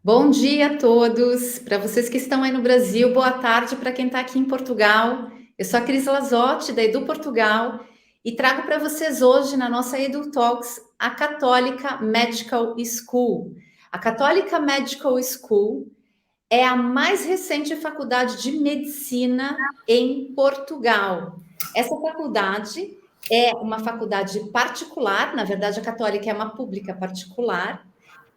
Bom dia a todos. Para vocês que estão aí no Brasil, boa tarde para quem está aqui em Portugal. Eu sou a Cris Lazotti, da Edu Portugal, e trago para vocês hoje, na nossa Edu Talks, a Católica Medical School. A Católica Medical School é a mais recente faculdade de medicina em Portugal. Essa faculdade é uma faculdade particular, na verdade, a Católica é uma pública particular,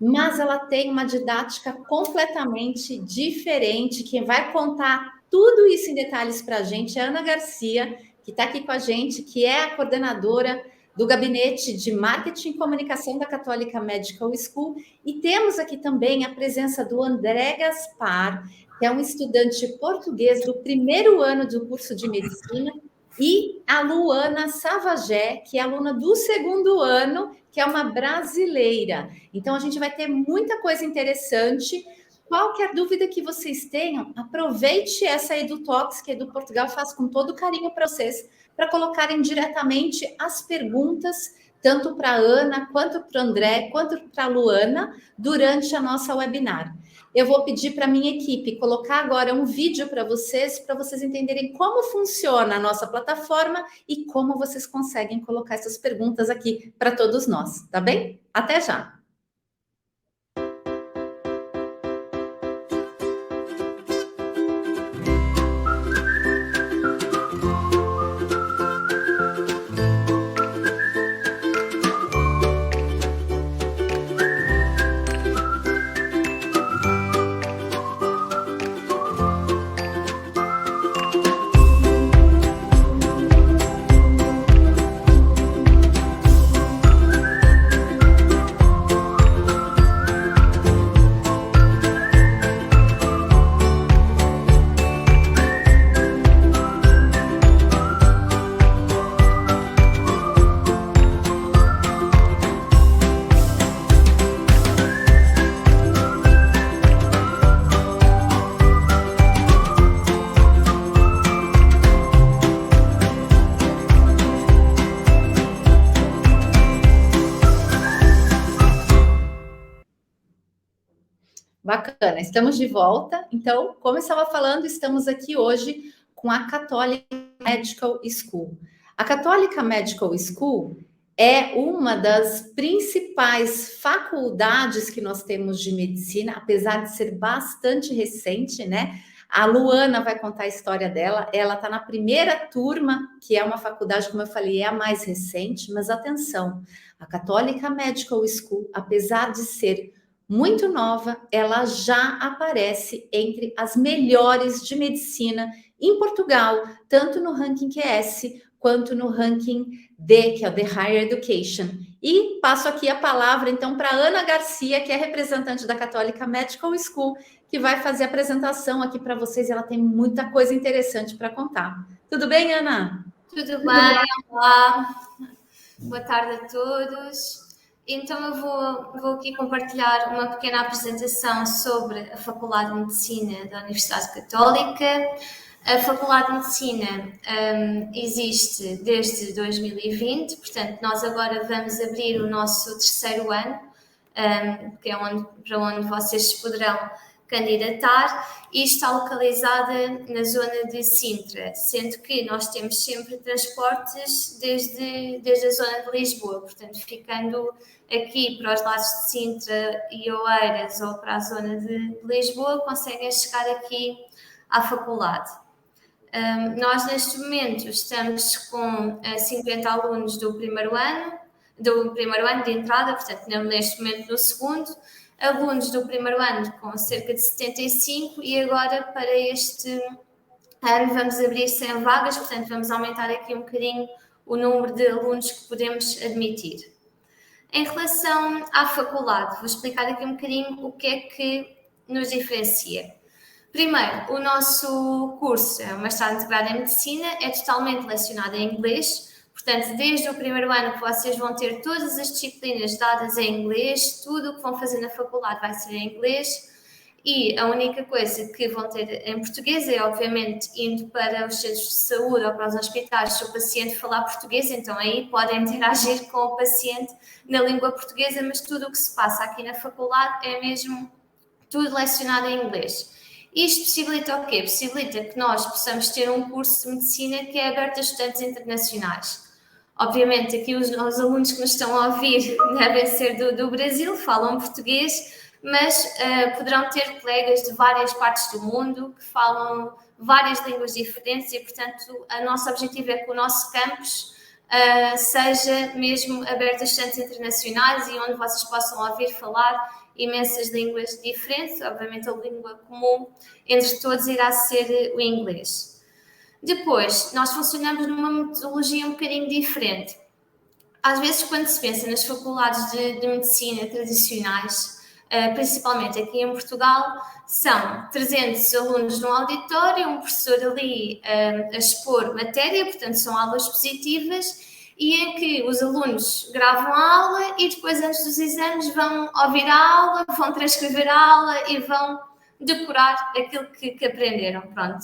mas ela tem uma didática completamente diferente. Quem vai contar tudo isso em detalhes para a gente é a Ana Garcia, que está aqui com a gente, que é a coordenadora do Gabinete de Marketing e Comunicação da Católica Medical School. E temos aqui também a presença do André Gaspar, que é um estudante português do primeiro ano do curso de medicina, e a Luana Savagé, que é aluna do segundo ano, que é uma brasileira. Então, a gente vai ter muita coisa interessante. Qualquer dúvida que vocês tenham, aproveite essa EduTalks, que a Edu Portugal faz com todo carinho para vocês, para colocarem diretamente as perguntas, tanto para a Ana, quanto para o André, quanto para a Luana, durante a nossa webinar. Eu vou pedir para a minha equipe colocar agora um vídeo para vocês entenderem como funciona a nossa plataforma e como vocês conseguem colocar essas perguntas aqui para todos nós, tá bem? Até já! Bacana, estamos de volta. Então, como eu estava falando, estamos aqui hoje com a Católica Medical School. A Católica Medical School é uma das principais faculdades que nós temos de medicina, apesar de ser bastante recente, né? A Luana vai contar a história dela. Ela está na primeira turma, que é uma faculdade, como eu falei, é a mais recente, mas atenção, a Católica Medical School, apesar de ser muito nova, ela já aparece entre as melhores de medicina em Portugal, tanto no ranking QS quanto no ranking D, que é o The Higher Education. E passo aqui a palavra, então, para Ana Garcia, que é representante da Católica Medical School, que vai fazer a apresentação aqui para vocês. Ela tem muita coisa interessante para contar. Tudo bem, Ana? Tudo bem, olá. Boa tarde a todos. Então eu vou aqui compartilhar uma pequena apresentação sobre a Faculdade de Medicina da Universidade Católica. A Faculdade de Medicina existe desde 2020, portanto nós agora vamos abrir o nosso terceiro ano, que é para onde vocês se poderão candidatar, e está localizada na zona de Sintra, sendo que nós temos sempre transportes desde a zona de Lisboa, portanto, ficando aqui para os lados de Sintra e Oeiras ou para a zona de Lisboa, conseguem chegar aqui à faculdade. Nós, neste momento, estamos com 50 alunos do primeiro ano de entrada, portanto, neste momento no segundo, alunos do primeiro ano com cerca de 75 e agora para este ano vamos abrir 100 vagas, portanto vamos aumentar aqui um bocadinho o número de alunos que podemos admitir. Em relação à faculdade, vou explicar aqui um bocadinho o que é que nos diferencia. Primeiro, o nosso curso é um mestrado integrado em medicina, é totalmente lecionado em inglês. Portanto, desde o primeiro ano que vocês vão ter todas as disciplinas dadas em inglês, tudo o que vão fazer na faculdade vai ser em inglês e a única coisa que vão ter em português é, obviamente, indo para os centros de saúde ou para os hospitais, se o paciente falar português, então aí podem interagir com o paciente na língua portuguesa, mas tudo o que se passa aqui na faculdade é mesmo tudo lecionado em inglês. Isto possibilita o quê? Possibilita que nós possamos ter um curso de medicina que é aberto a estudantes internacionais. Obviamente, aqui os alunos que nos estão a ouvir devem ser do Brasil, falam português, mas poderão ter colegas de várias partes do mundo que falam várias línguas diferentes e, portanto, o nosso objetivo é que o nosso campus seja mesmo aberto a estudantes internacionais e onde vocês possam ouvir falar imensas línguas diferentes. Obviamente, a língua comum entre todos irá ser o inglês. Depois, nós funcionamos numa metodologia um bocadinho diferente. Às vezes, quando se pensa nas faculdades de medicina tradicionais, principalmente aqui em Portugal, são 300 alunos no auditório, um professor ali a expor matéria, portanto são aulas expositivas, e em que os alunos gravam a aula e depois, antes dos exames, vão ouvir a aula, vão transcrever a aula e vão decorar aquilo que aprenderam. Pronto.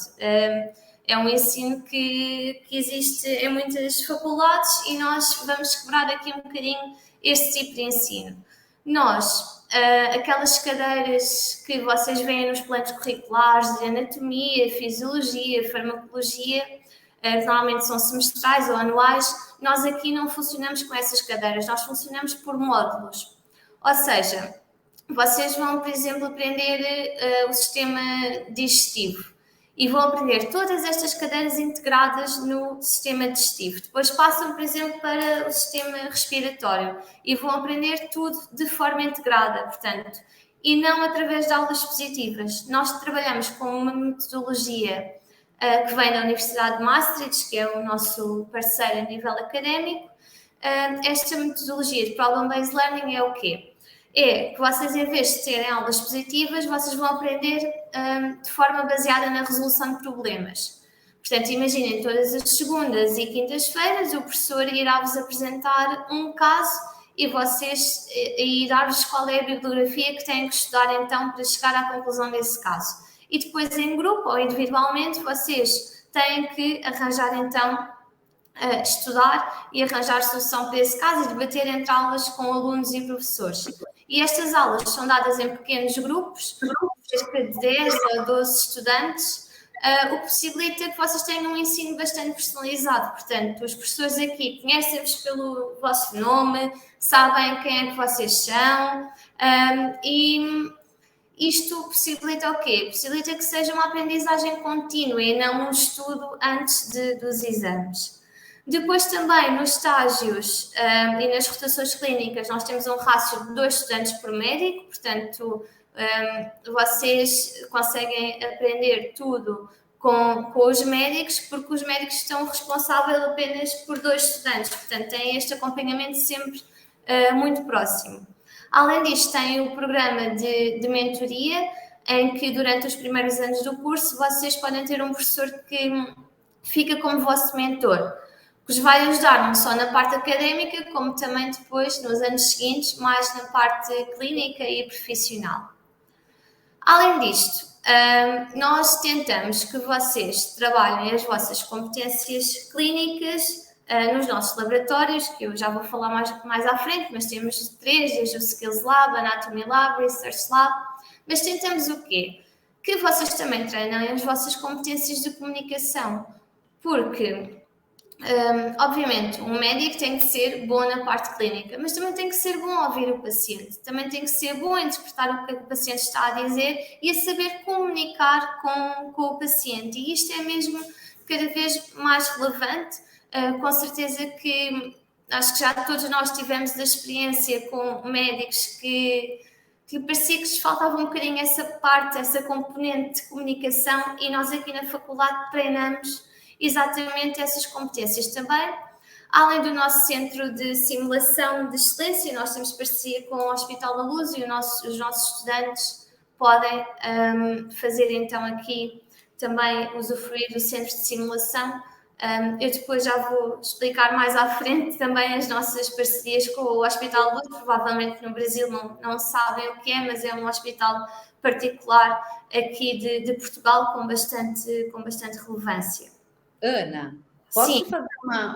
É um ensino que existe em muitas faculdades e nós vamos quebrar aqui um bocadinho este tipo de ensino. Nós, aquelas cadeiras que vocês veem nos planos curriculares de anatomia, fisiologia, farmacologia, normalmente são semestrais ou anuais, nós aqui não funcionamos com essas cadeiras, nós funcionamos por módulos. Ou seja, vocês vão, por exemplo, aprender o sistema digestivo e vão aprender todas estas cadeiras integradas no sistema digestivo. Depois passam, por exemplo, para o sistema respiratório e vão aprender tudo de forma integrada, portanto, e não através de aulas expositivas. Nós trabalhamos com uma metodologia que vem da Universidade de Maastricht, que é o nosso parceiro a nível académico. Esta metodologia de Problem-Based Learning é o quê? É que vocês, em vez de terem aulas expositivas, vocês vão aprender de forma baseada na resolução de problemas. Portanto, imaginem, todas as segundas e quintas-feiras o professor irá-vos apresentar um caso e dar-vos qual é a bibliografia que têm que estudar então para chegar à conclusão desse caso. E depois, em grupo ou individualmente, vocês têm que arranjar então estudar e arranjar solução para esse caso e debater entre aulas com alunos e professores. E estas aulas são dadas em pequenos grupos, cerca de 10 ou 12 estudantes, o que possibilita que vocês tenham um ensino bastante personalizado. Portanto, os professores aqui conhecem-vos pelo vosso nome, sabem quem é que vocês são, e isto possibilita o quê? Possibilita que seja uma aprendizagem contínua e não um estudo antes dos exames. Depois também nos estágios e nas rotações clínicas nós temos um rácio de 2 estudantes por médico, portanto vocês conseguem aprender tudo com os médicos, porque os médicos estão responsáveis apenas por 2 estudantes, portanto têm este acompanhamento sempre muito próximo. Além disto, tem o programa de mentoria, em que durante os primeiros anos do curso vocês podem ter um professor que fica como vosso mentor, que vos vai ajudar não só na parte académica, como também depois, nos anos seguintes, mais na parte clínica e profissional. Além disto, nós tentamos que vocês trabalhem as vossas competências clínicas nos nossos laboratórios, que eu já vou falar mais à frente, mas temos 3, desde o Skills Lab, Anatomy Lab, Research Lab, mas tentamos o quê? Que vocês também treinem as vossas competências de comunicação, porque obviamente, um médico tem que ser bom na parte clínica, mas também tem que ser bom a ouvir o paciente, também tem que ser bom a interpretar o que o paciente está a dizer e a saber comunicar com o paciente. E isto é mesmo cada vez mais relevante. Com certeza que acho que já todos nós tivemos a experiência com médicos que parecia que lhes faltava um bocadinho essa parte, essa componente de comunicação, e nós aqui na faculdade treinamos exatamente essas competências também. Além do nosso centro de simulação de excelência, nós temos parceria com o Hospital da Luz e os nossos estudantes podem fazer então aqui também usufruir do centro de simulação. Eu depois já vou explicar mais à frente também as nossas parcerias com o Hospital da Luz. Provavelmente no Brasil não sabem o que é, mas é um hospital particular aqui de Portugal com bastante relevância. Ana, posso Sim. fazer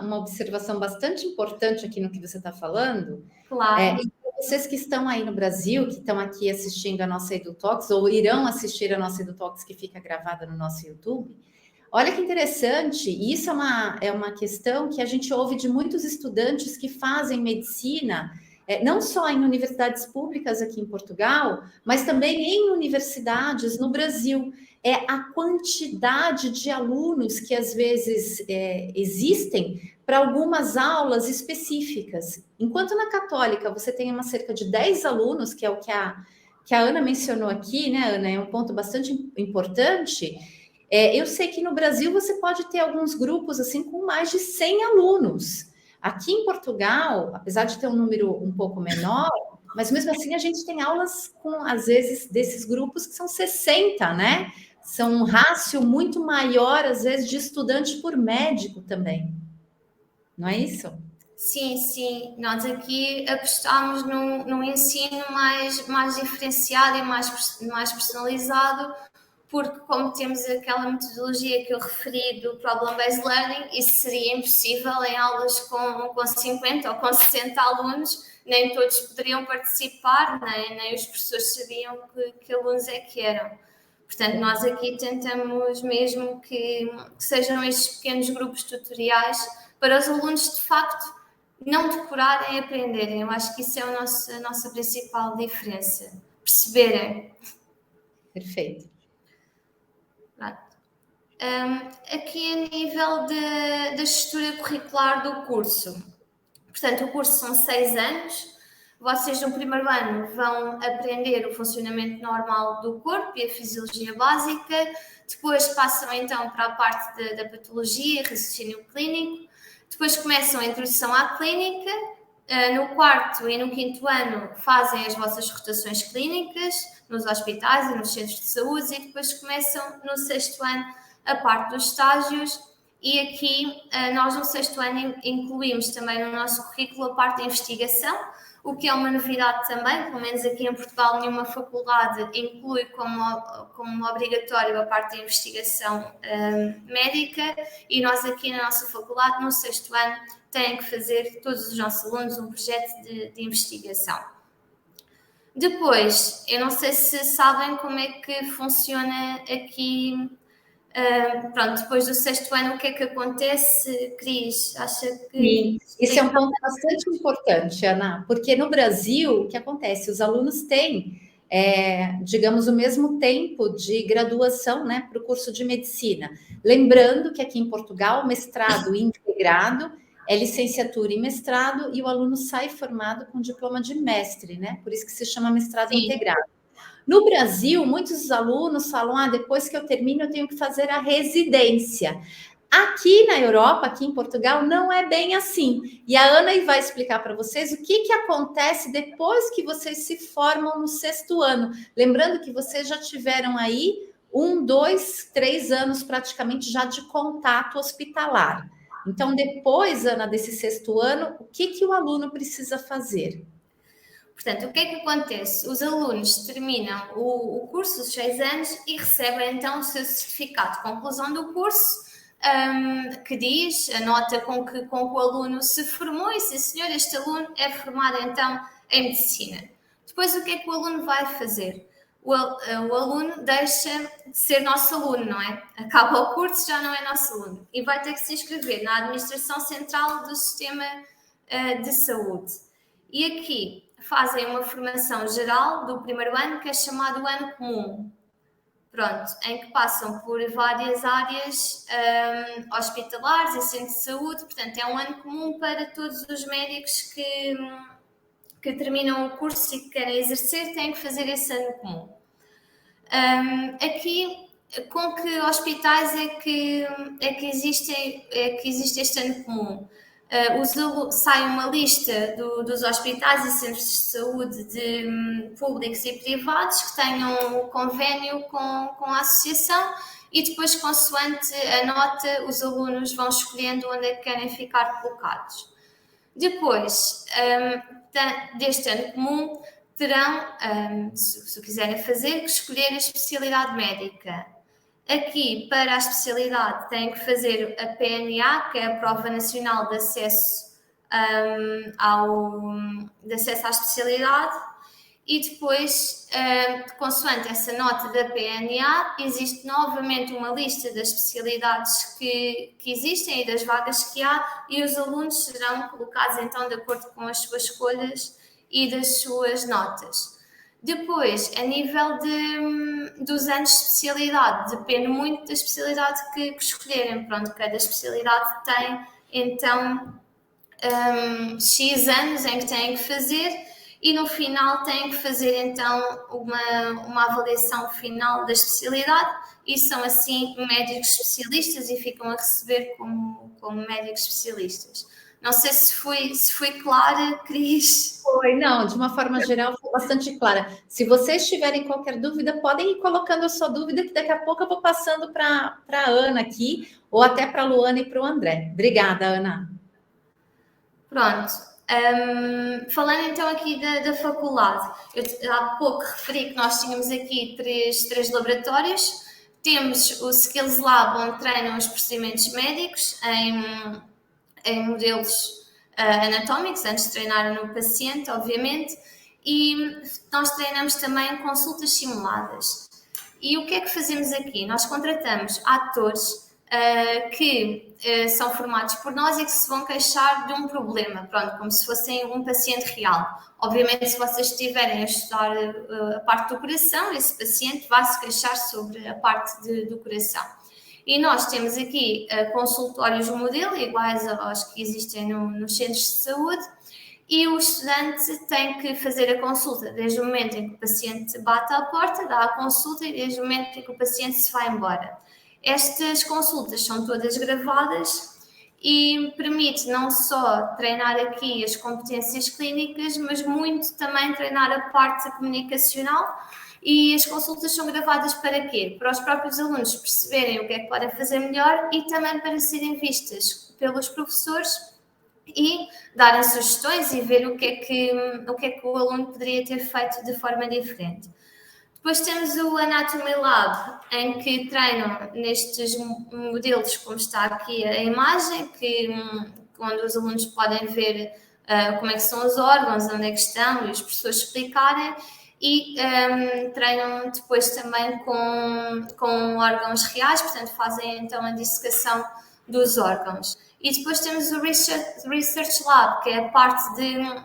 uma observação bastante importante aqui no que você está falando? Claro. vocês que estão aí no Brasil, que estão aqui assistindo a nossa EduTalks, ou irão assistir a nossa EduTalks que fica gravada no nosso YouTube, olha que interessante, e isso é uma questão que a gente ouve de muitos estudantes que fazem medicina, não só em universidades públicas aqui em Portugal, mas também em universidades no Brasil. É a quantidade de alunos que às vezes existem para algumas aulas específicas. Enquanto na Católica você tem uma cerca de 10 alunos, que é o que a Ana mencionou aqui, né, Ana? É um ponto bastante importante. Eu sei que no Brasil você pode ter alguns grupos assim com mais de 100 alunos. Aqui em Portugal, apesar de ter um número um pouco menor, mas mesmo assim a gente tem aulas com, às vezes, desses grupos que são 60, né? São um rácio muito maior, às vezes, de estudante por médico também. Não é isso? Sim, sim. Nós aqui apostamos num ensino mais diferenciado e mais personalizado, porque como temos aquela metodologia que eu referi do Problem-Based Learning, isso seria impossível em aulas com 50 ou com 60 alunos, nem todos poderiam participar, nem os professores sabiam que alunos é que eram. Portanto, nós aqui tentamos mesmo que sejam estes pequenos grupos tutoriais para os alunos, de facto, não decorarem e aprenderem. Eu acho que isso é a nossa principal diferença. Perceberem. Perfeito. Aqui a nível da estrutura curricular do curso. Portanto, o curso são 6 anos. Vocês no primeiro ano vão aprender o funcionamento normal do corpo e a fisiologia básica. Depois passam então para a parte da patologia, raciocínio clínico. Depois começam a introdução à clínica. No quarto e no quinto ano fazem as vossas rotações clínicas nos hospitais e nos centros de saúde, e depois começam no sexto ano a parte dos estágios, e aqui nós no sexto ano incluímos também no nosso currículo a parte da investigação, o que é uma novidade também, pelo menos aqui em Portugal nenhuma faculdade inclui como obrigatório a parte da investigação médica, e nós aqui na nossa faculdade, no sexto ano, têm que fazer, todos os nossos alunos, um projeto de investigação. Depois, eu não sei se sabem como é que funciona aqui. Pronto, depois do sexto ano, o que é que acontece, Cris? Acha que... Sim, esse é um ponto bastante importante, Ana, porque no Brasil, o que acontece? Os alunos têm, digamos, o mesmo tempo de graduação, né, para o curso de medicina. Lembrando que aqui em Portugal, o mestrado integrado é licenciatura e mestrado, e o aluno sai formado com diploma de mestre, né? Por isso que se chama mestrado Sim. integrado. No Brasil, muitos alunos falam: depois que eu termino, eu tenho que fazer a residência. Aqui na Europa, aqui em Portugal, não é bem assim. E a Ana vai explicar para vocês o que acontece depois que vocês se formam no sexto ano. Lembrando que vocês já tiveram aí 1, 2, 3 anos praticamente já de contato hospitalar. Então, depois, Ana, desse sexto ano, o que o aluno precisa fazer? Portanto, o que é que acontece? Os alunos terminam o curso, os 6 anos, e recebem então o seu certificado de conclusão do curso, que diz a nota com que o aluno se formou, e sim senhor, este aluno é formado então em medicina. Depois, o que é que o aluno vai fazer? O aluno deixa de ser nosso aluno, não é? Acaba o curso, já não é nosso aluno, e vai ter que se inscrever na Administração Central do Sistema de Saúde. E aqui fazem uma formação geral do primeiro ano, que é chamado ano comum. Pronto, em que passam por várias áreas hospitalares e centros de saúde. Portanto, é um ano comum para todos os médicos que terminam o curso e que querem exercer, têm que fazer esse ano comum. Aqui, com que hospitais é que existe este ano comum? Sai uma lista dos hospitais e centros de saúde públicos e privados que tenham um convênio com a associação, e depois, consoante a nota, os alunos vão escolhendo onde é que querem ficar colocados. Depois deste ano comum, terão, se o quiserem fazer, que escolher a especialidade médica. Aqui, para a especialidade, têm que fazer a PNA, que é a Prova Nacional de Acesso de acesso à especialidade. E depois, consoante essa nota da PNA, existe novamente uma lista das especialidades que existem e das vagas que há, e os alunos serão colocados então de acordo com as suas escolhas e das suas notas. Depois, a nível dos anos de especialidade, depende muito da especialidade que escolherem. Pronto, cada especialidade tem então X anos em que têm que fazer, e no final têm que fazer então uma avaliação final da especialidade, e são assim médicos especialistas e ficam a receber como médicos especialistas. Não sei se fui clara, Cris. Foi, não, de uma forma geral, foi bastante clara. Se vocês tiverem qualquer dúvida, podem ir colocando a sua dúvida, que daqui a pouco eu vou passando para a Ana aqui, ou até para a Luana e para o André. Obrigada, Ana. Pronto. Falando então aqui da faculdade, eu há pouco referi que nós tínhamos aqui três laboratórios. Temos o Skills Lab, onde treinam os procedimentos médicos em modelos anatómicos, antes de treinar no paciente, obviamente, e nós treinamos também consultas simuladas. E o que é que fazemos aqui? Nós contratamos atores que são formados por nós e que se vão queixar de um problema, pronto, como se fossem um paciente real. Obviamente, se vocês estiverem a estudar a parte do coração, esse paciente vai se queixar sobre a parte do coração. E nós temos aqui consultórios modelo, iguais aos que existem nos centros de saúde, e o estudante tem que fazer a consulta desde o momento em que o paciente bate à porta, dá a consulta, e desde o momento em que o paciente se vai embora. Estas consultas são todas gravadas e permite não só treinar aqui as competências clínicas, mas muito também treinar a parte comunicacional. E as consultas são gravadas para quê? Para os próprios alunos perceberem o que é que podem fazer melhor e também para serem vistas pelos professores e darem sugestões e ver o que é que o aluno poderia ter feito de forma diferente. Depois temos o Anatomy Lab, em que treinam nestes modelos, como está aqui a imagem, onde os alunos podem ver como é que são os órgãos, onde é que estão, e os professores explicarem, e treinam depois também com órgãos reais, portanto fazem então a dissecação dos órgãos. E depois temos o Research Lab, que é a parte de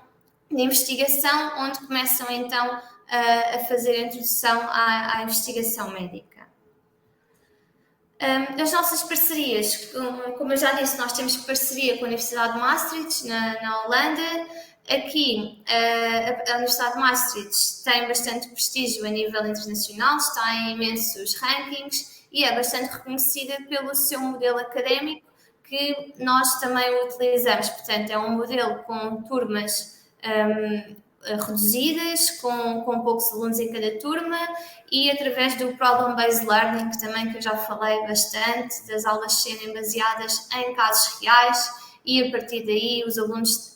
investigação, onde começam então a fazer a introdução à investigação médica. As nossas parcerias, como eu já disse, nós temos parceria com a Universidade de Maastricht, na Holanda. Aqui, a Universidade de Maastricht tem bastante prestígio a nível internacional, está em imensos rankings e é bastante reconhecida pelo seu modelo académico, que nós também o utilizamos. Portanto, é um modelo com turmas reduzidas, com poucos alunos em cada turma, e através do Problem-Based Learning, que eu já falei bastante, das aulas serem baseadas em casos reais, e a partir daí os alunos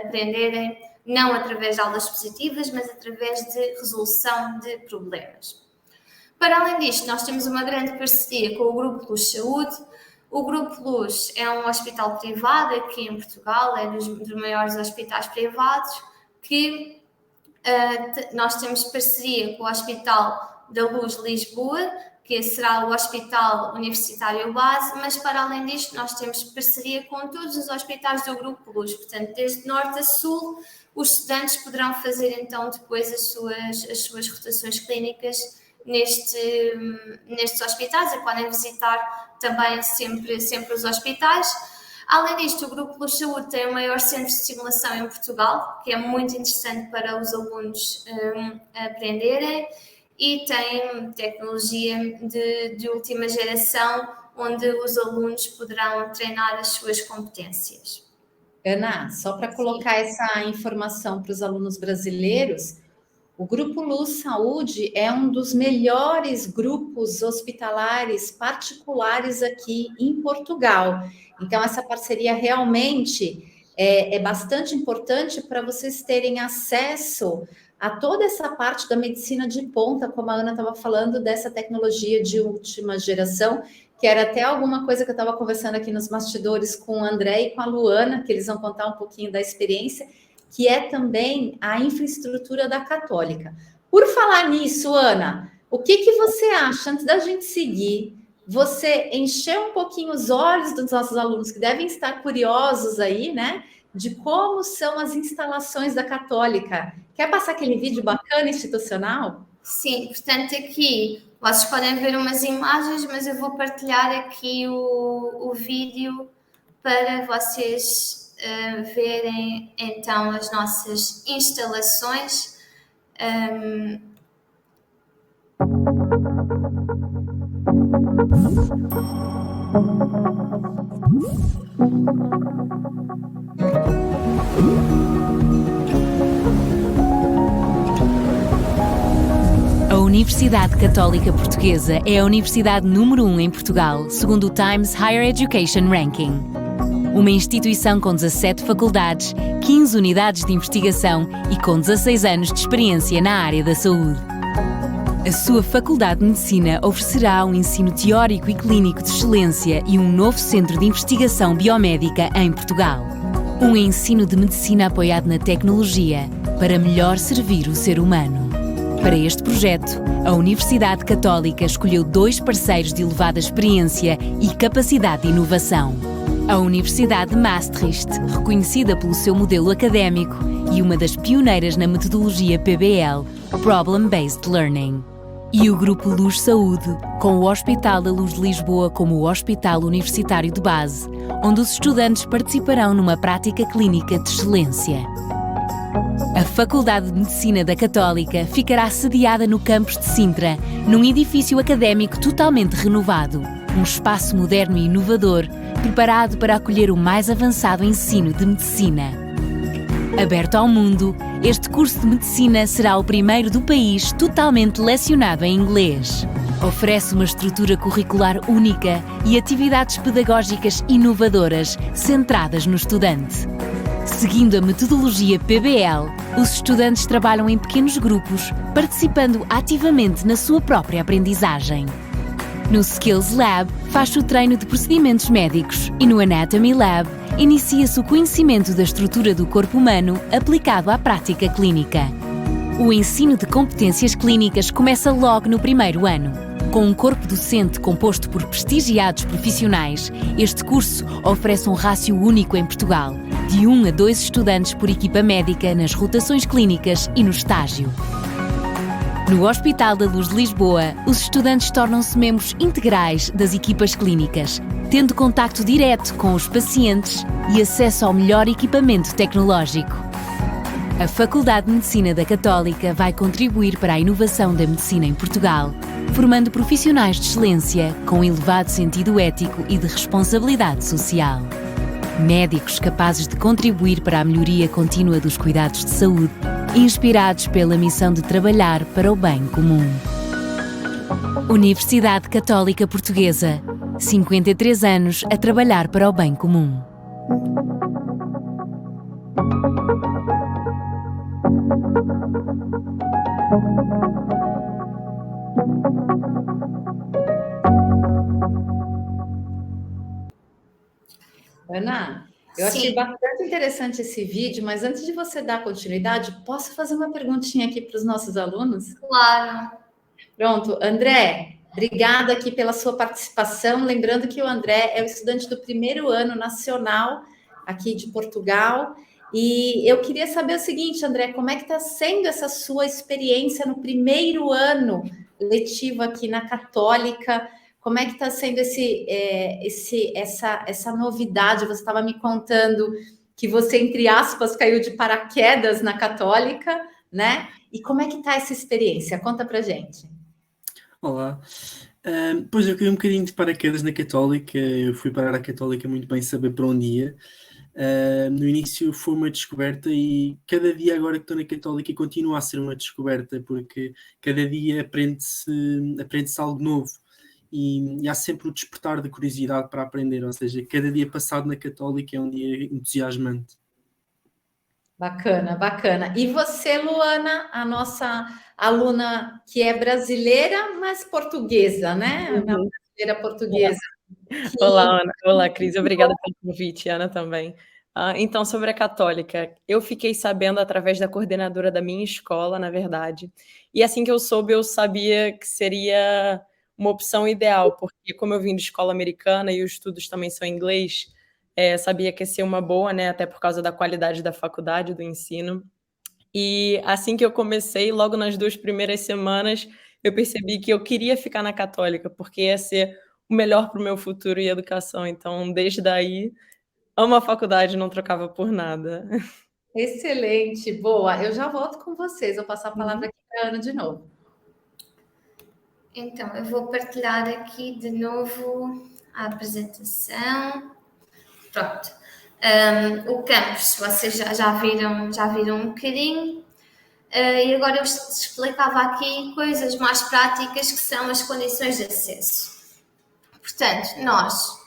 aprenderem não através de aulas expositivas, mas através de resolução de problemas. Para além disto, nós temos uma grande parceria com o Grupo Luz Saúde. O Grupo Luz é um hospital privado aqui em Portugal, é dos maiores hospitais privados, que nós temos parceria com o Hospital da Luz Lisboa, que será o Hospital Universitário Base, mas para além disto nós temos parceria com todos os hospitais do Grupo Luz, portanto desde norte a sul os estudantes poderão fazer então depois as suas rotações clínicas nestes hospitais e podem visitar também sempre os hospitais. Além disto, o Grupo Luz Saúde tem o maior centro de simulação em Portugal, que é muito interessante para os alunos aprenderem, e tem tecnologia de última geração, onde os alunos poderão treinar as suas competências. Ana, só para colocar essa informação para os alunos brasileiros, o Grupo Luz Saúde é um dos melhores grupos hospitalares particulares aqui em Portugal. Então, essa parceria realmente é bastante importante para vocês terem acesso a toda essa parte da medicina de ponta, como a Ana estava falando, dessa tecnologia de última geração, que era até alguma coisa que eu estava conversando aqui nos bastidores com o André e com a Luana, que eles vão contar um pouquinho da experiência, que é também a infraestrutura da Católica. Por falar nisso, Ana, o que você acha, antes da gente seguir, você encher um pouquinho os olhos dos nossos alunos, que devem estar curiosos aí, né, de como são as instalações da Católica. Quer passar aquele vídeo bacana, institucional? Sim, portanto aqui vocês podem ver umas imagens, mas eu vou partilhar aqui o vídeo para vocês verem então as nossas instalações. A Universidade Católica Portuguesa é a universidade número 1 em Portugal, segundo o Times Higher Education Ranking. Uma instituição com 17 faculdades, 15 unidades de investigação e com 16 anos de experiência na área da saúde. A sua Faculdade de Medicina oferecerá um ensino teórico e clínico de excelência e um novo centro de investigação biomédica em Portugal. Um ensino de medicina apoiado na tecnologia para melhor servir o ser humano. Para este projeto, a Universidade Católica escolheu 2 parceiros de elevada experiência e capacidade de inovação. A Universidade de Maastricht, reconhecida pelo seu modelo académico e uma das pioneiras na metodologia PBL, Problem Based Learning. E o Grupo Luz Saúde, com o Hospital da Luz de Lisboa como o Hospital Universitário de Base, onde os estudantes participarão numa prática clínica de excelência. A Faculdade de Medicina da Católica ficará sediada no campus de Sintra, num edifício académico totalmente renovado, um espaço moderno e inovador, preparado para acolher o mais avançado ensino de medicina. Aberto ao mundo, este curso de medicina será o primeiro do país totalmente lecionado em inglês. Oferece uma estrutura curricular única e atividades pedagógicas inovadoras centradas no estudante. Seguindo a metodologia PBL, os estudantes trabalham em pequenos grupos, participando ativamente na sua própria aprendizagem. No Skills Lab, faz-se o treino de procedimentos médicos e no Anatomy Lab, inicia-se o conhecimento da estrutura do corpo humano aplicado à prática clínica. O ensino de competências clínicas começa logo no primeiro ano. Com um corpo docente composto por prestigiados profissionais, este curso oferece um rácio único em Portugal, de 1 a 2 estudantes por equipa médica nas rotações clínicas e no estágio. No Hospital da Luz de Lisboa, os estudantes tornam-se membros integrais das equipas clínicas, tendo contacto direto com os pacientes e acesso ao melhor equipamento tecnológico. A Faculdade de Medicina da Católica vai contribuir para a inovação da medicina em Portugal, formando profissionais de excelência com elevado sentido ético e de responsabilidade social. Médicos capazes de contribuir para a melhoria contínua dos cuidados de saúde, inspirados pela missão de trabalhar para o bem comum. Universidade Católica Portuguesa, 53 anos a trabalhar para o bem comum. Ana, eu achei bastante interessante esse vídeo, mas antes de você dar continuidade, posso fazer uma perguntinha aqui para os nossos alunos? Claro. Pronto, André, obrigada aqui pela sua participação. Lembrando que o André é o estudante do primeiro ano nacional aqui de Portugal. E eu queria saber o seguinte, André, como é que está sendo essa sua experiência no primeiro ano letivo aqui na Católica? Como é que está sendo essa novidade? Você estava me contando que você, entre aspas, caiu de paraquedas na Católica, né? E como é que está essa experiência? Conta pra gente. Olá. Pois eu caí um bocadinho de paraquedas na Católica. Eu fui parar à Católica muito bem saber para onde ia. No início foi uma descoberta e cada dia agora que estou na Católica continua a ser uma descoberta, porque cada dia aprende-se algo novo. E há sempre o despertar de curiosidade para aprender, ou seja, cada dia passado na Católica é um dia entusiasmante. Bacana, bacana. E você, Luana, a nossa aluna que é brasileira, mas portuguesa, né? Uhum. brasileira portuguesa. Olá, Ana. Olá, Cris. Obrigada pelo convite, Ana também. Então, sobre a Católica, eu fiquei sabendo através da coordenadora da minha escola, na verdade. E assim que eu soube, eu sabia que seria uma opção ideal, porque como eu vim de escola americana e os estudos também são em inglês, sabia que ia ser uma boa, né? Até por causa da qualidade da faculdade, do ensino. E assim que eu comecei, logo nas 2 primeiras semanas, eu percebi que eu queria ficar na Católica, porque ia ser o melhor para o meu futuro e educação. Então, desde daí, amo a faculdade, não trocava por nada. Excelente, boa. Eu já volto com vocês. Vou passar a palavra aqui para a Ana de novo. Então, eu vou partilhar aqui de novo a apresentação. Pronto. O campus, vocês já viram um bocadinho. E agora eu explicava aqui coisas mais práticas que são as condições de acesso. Portanto, nós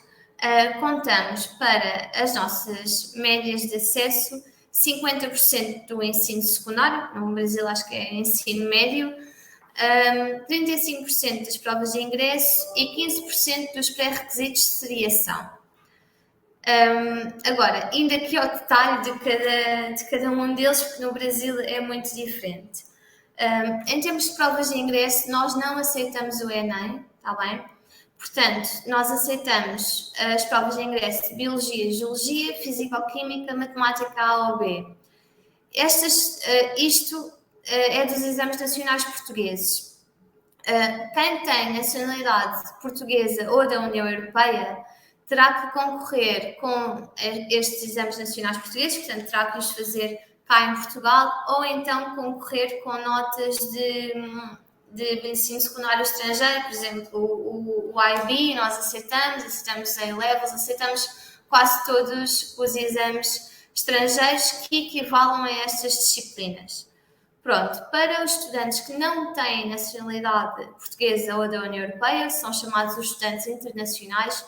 contamos para as nossas médias de acesso 50% do ensino secundário, no Brasil acho que é ensino médio, 35% das provas de ingresso e 15% dos pré-requisitos de seriação. Agora, indo aqui ao detalhe de cada um deles, porque no Brasil é muito diferente. Em termos de provas de ingresso, nós não aceitamos o Enem, está bem? Portanto, nós aceitamos as provas de ingresso de Biologia, Geologia, Físico-Química, Matemática A ou B. Isto é dos exames nacionais portugueses. Quem tem nacionalidade portuguesa ou da União Europeia terá que concorrer com estes exames nacionais portugueses, portanto, terá que os fazer cá em Portugal, ou então concorrer com notas de ensino secundário estrangeiro, por exemplo, o IB, nós aceitamos A-Levels, aceitamos quase todos os exames estrangeiros que equivalem a estas disciplinas. Pronto, para os estudantes que não têm nacionalidade portuguesa ou da União Europeia, são chamados os estudantes internacionais,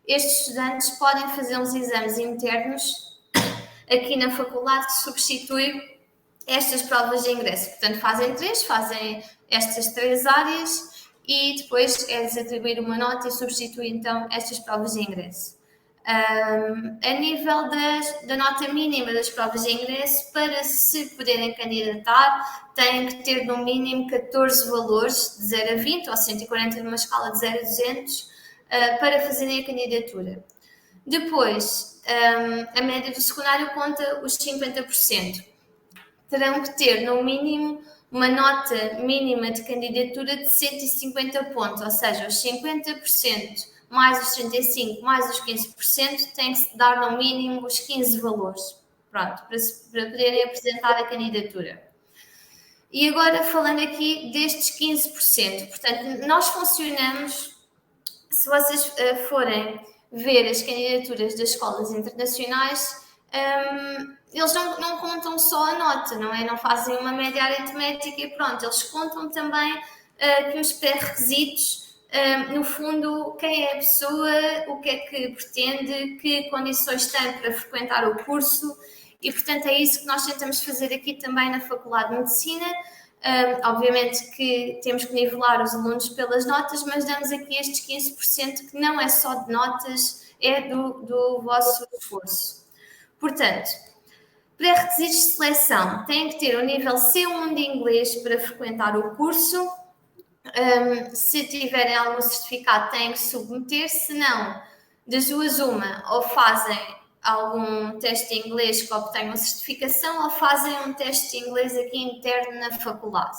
estes estudantes podem fazer uns exames internos aqui na faculdade que substitui estas provas de ingresso. Portanto, fazem estas 3 áreas e depois é-lhes atribuir uma nota e substitui então estas provas de ingresso. A nível da nota mínima das provas de ingresso, para se poderem candidatar, têm que ter no mínimo 14 valores, de 0 a 20 ou 140 numa escala de 0 a 200, para fazerem a candidatura. Depois, a média do secundário conta os 50%. Terão que ter, no mínimo, uma nota mínima de candidatura de 150 pontos, ou seja, os 50% mais os 35% mais os 15% têm que se dar, no mínimo, os 15 valores, pronto, para poderem apresentar a candidatura. E agora, falando aqui destes 15%, portanto, nós funcionamos, se vocês forem ver as candidaturas das escolas internacionais, eles não contam só a nota, não é? Não fazem uma média aritmética e pronto, eles contam também que os pré-requisitos, no fundo, quem é a pessoa, o que é que pretende, que condições tem para frequentar o curso e, portanto, é isso que nós tentamos fazer aqui também na Faculdade de Medicina. Obviamente que temos que nivelar os alunos pelas notas, mas damos aqui estes 15% que não é só de notas, é do vosso esforço. Portanto, pré-requisitos de seleção têm que ter o nível C1 de inglês para frequentar o curso. Se tiverem algum certificado, têm que submeter, se não, das duas uma, ou fazem algum teste de inglês que obtenham certificação ou fazem um teste de inglês aqui interno na faculdade.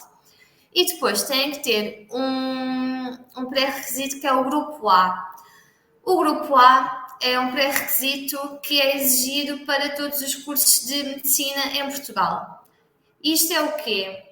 E depois têm que ter um pré-requisito que é o Grupo A. O Grupo A é um pré-requisito que é exigido para todos os cursos de medicina em Portugal. Isto é o quê?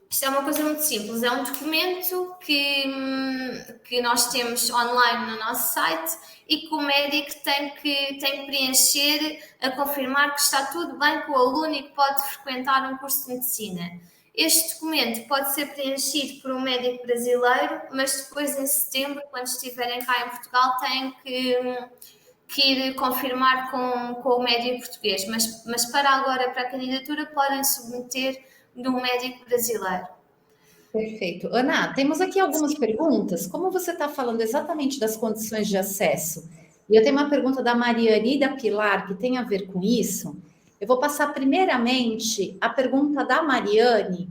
Isto é uma coisa muito simples, é um documento que nós temos online no nosso site e que o médico tem que preencher a confirmar que está tudo bem com o aluno e que pode frequentar um curso de medicina. Este documento pode ser preenchido por um médico brasileiro, mas depois em setembro, quando estiverem cá em Portugal, têm que ir confirmar com o médico português, mas para agora, para a candidatura, podem submeter de um médico brasileiro. Perfeito. Ana, temos aqui algumas perguntas. Como você está falando exatamente das condições de acesso, e eu tenho uma pergunta da Mariane e da Pilar que tem a ver com isso, eu vou passar primeiramente a pergunta da Mariane,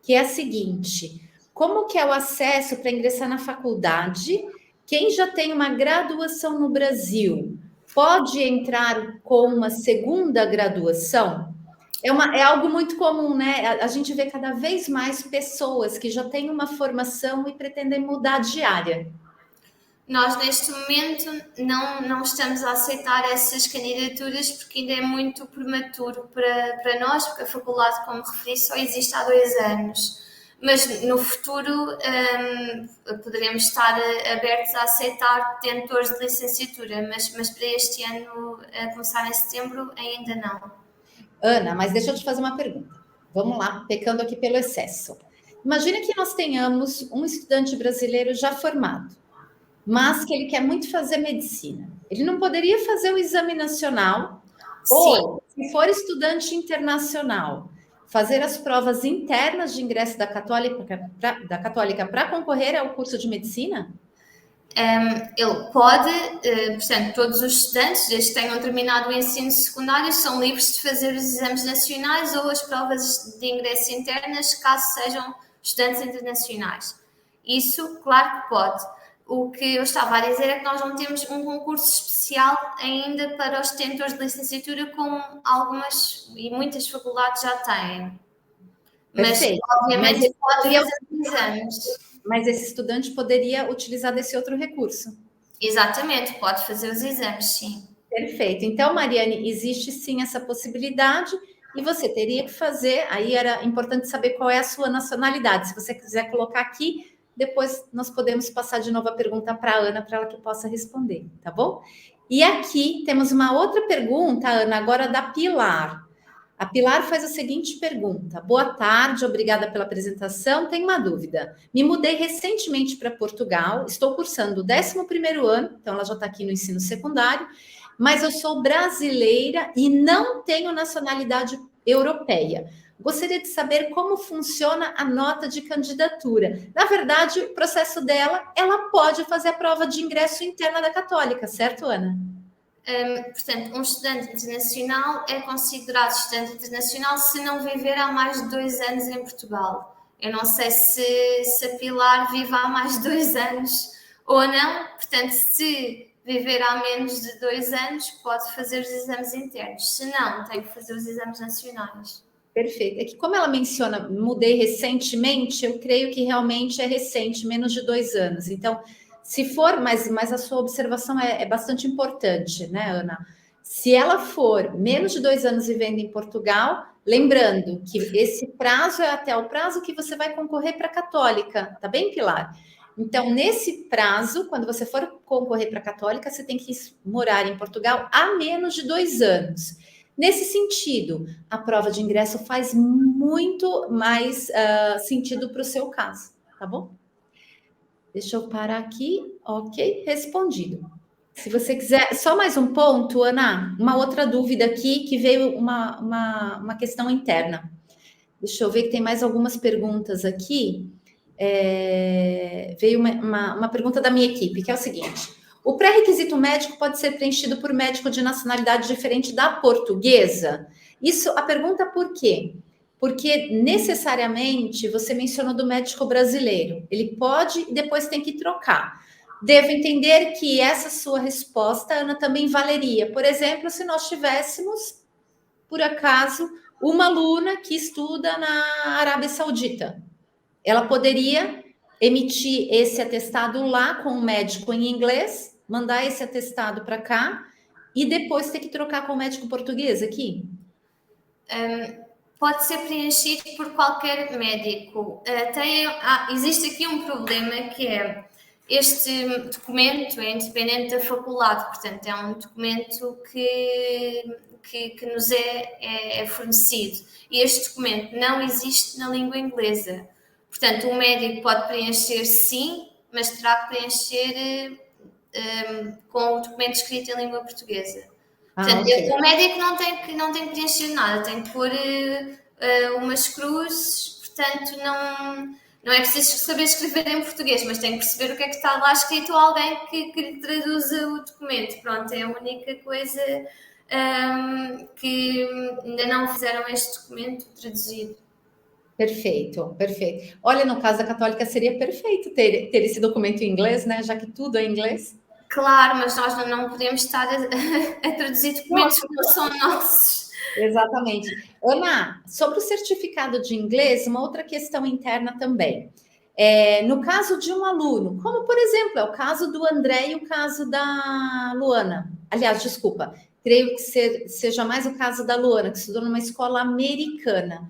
que é a seguinte: como que é o acesso para ingressar na faculdade? Quem já tem uma graduação no Brasil pode entrar com uma segunda graduação? É algo muito comum, né? A gente vê cada vez mais pessoas que já têm uma formação e pretendem mudar de área. Nós, neste momento, não estamos a aceitar essas candidaturas porque ainda é muito prematuro para nós, porque a faculdade, como referi, só existe há 2 anos. Mas no futuro poderemos estar abertos a aceitar detentores de licenciatura, mas para este ano, a começar em setembro, ainda não. Ana, mas deixa eu te fazer uma pergunta. Vamos lá, pecando aqui pelo excesso. Imagina que nós tenhamos um estudante brasileiro já formado, mas que ele quer muito fazer medicina. Ele não poderia fazer o exame nacional, Sim. ou, se for estudante internacional, fazer as provas internas de ingresso da Católica para concorrer ao curso de medicina? Ele pode, portanto, todos os estudantes, desde que tenham terminado o ensino secundário, são livres de fazer os exames nacionais ou as provas de ingresso internas, caso sejam estudantes internacionais. Isso, claro que pode. O que eu estava a dizer é que nós não temos um concurso especial ainda para os detentores de licenciatura, como algumas e muitas faculdades já têm. Mas, Perfeito. obviamente, pode fazer os exames. Mas esse estudante poderia utilizar desse outro recurso. Exatamente, pode fazer os exames, sim. Perfeito. Então, Mariane, existe sim essa possibilidade e você teria que fazer. Aí era importante saber qual é a sua nacionalidade. Se você quiser colocar aqui, depois nós podemos passar de novo a pergunta para a Ana, para ela que possa responder, tá bom? E aqui temos uma outra pergunta, Ana, agora da Pilar. A Pilar faz a seguinte pergunta: boa tarde, obrigada pela apresentação. Tenho uma dúvida. Me mudei recentemente para Portugal, estou cursando o 11º ano, então ela já está aqui no ensino secundário, mas eu sou brasileira e não tenho nacionalidade europeia. Gostaria de saber como funciona a nota de candidatura. Na verdade, o processo dela, ela pode fazer a prova de ingresso interna da Católica, certo, Ana? Portanto, um estudante internacional é considerado estudante internacional se não viver há mais de 2 anos em Portugal. Eu não sei se a Pilar vive há mais de 2 anos ou não. Portanto, se viver há menos de 2 anos, pode fazer os exames internos. Se não, tem que fazer os exames nacionais. Perfeito. É que como ela menciona, mudei recentemente, eu creio que realmente é recente, menos de 2 anos. Então, se for, mas a sua observação é bastante importante, né, Ana? Se ela for menos de 2 anos vivendo em Portugal, lembrando que esse prazo é até o prazo que você vai concorrer para a Católica, tá bem, Pilar? Então, nesse prazo, quando você for concorrer para a Católica, você tem que morar em Portugal há menos de 2 anos. Nesse sentido, a prova de ingresso faz muito mais sentido para o seu caso, tá bom? Deixa eu parar aqui. Ok, respondido. Se você quiser, só mais um ponto, Ana, uma outra dúvida aqui que veio uma questão interna. Deixa eu ver que tem mais algumas perguntas aqui. Veio uma pergunta da minha equipe, que é o seguinte: o pré-requisito médico pode ser preenchido por médico de nacionalidade diferente da portuguesa? Isso, a pergunta por quê? Porque necessariamente você mencionou do médico brasileiro. Ele pode e depois tem que trocar. Devo entender que essa sua resposta, Ana, também valeria. Por exemplo, se nós tivéssemos, por acaso, uma aluna que estuda na Arábia Saudita. Ela poderia emitir esse atestado lá com o médico em inglês, mandar esse atestado para cá e depois ter que trocar com o médico português aqui? Pode ser preenchido por qualquer médico. Existe aqui um problema que é: este documento é independente da faculdade, portanto é um documento que nos é fornecido, e este documento não existe na língua inglesa. Portanto, o médico pode preencher sim, mas terá que preencher com o documento escrito em língua portuguesa. Portanto, okay. O médico não tem que preencher nada, tem que pôr umas cruzes, portanto não é preciso saber escrever em português, mas tem que perceber o que é que está lá escrito ou alguém que traduza o documento. Pronto, é a única coisa que ainda não fizeram este documento traduzido. Perfeito, perfeito. Olha, no caso da Católica seria perfeito ter esse documento em inglês, né? Já que tudo é inglês. Claro, mas nós não podemos estar a traduzir documentos que não são nossos. Exatamente. Ana, sobre o certificado de inglês, uma outra questão interna também. No caso de um aluno, como por exemplo, é o caso do André e o caso da Luana. Aliás, desculpa, creio que seja mais o caso da Luana, que estudou numa escola americana.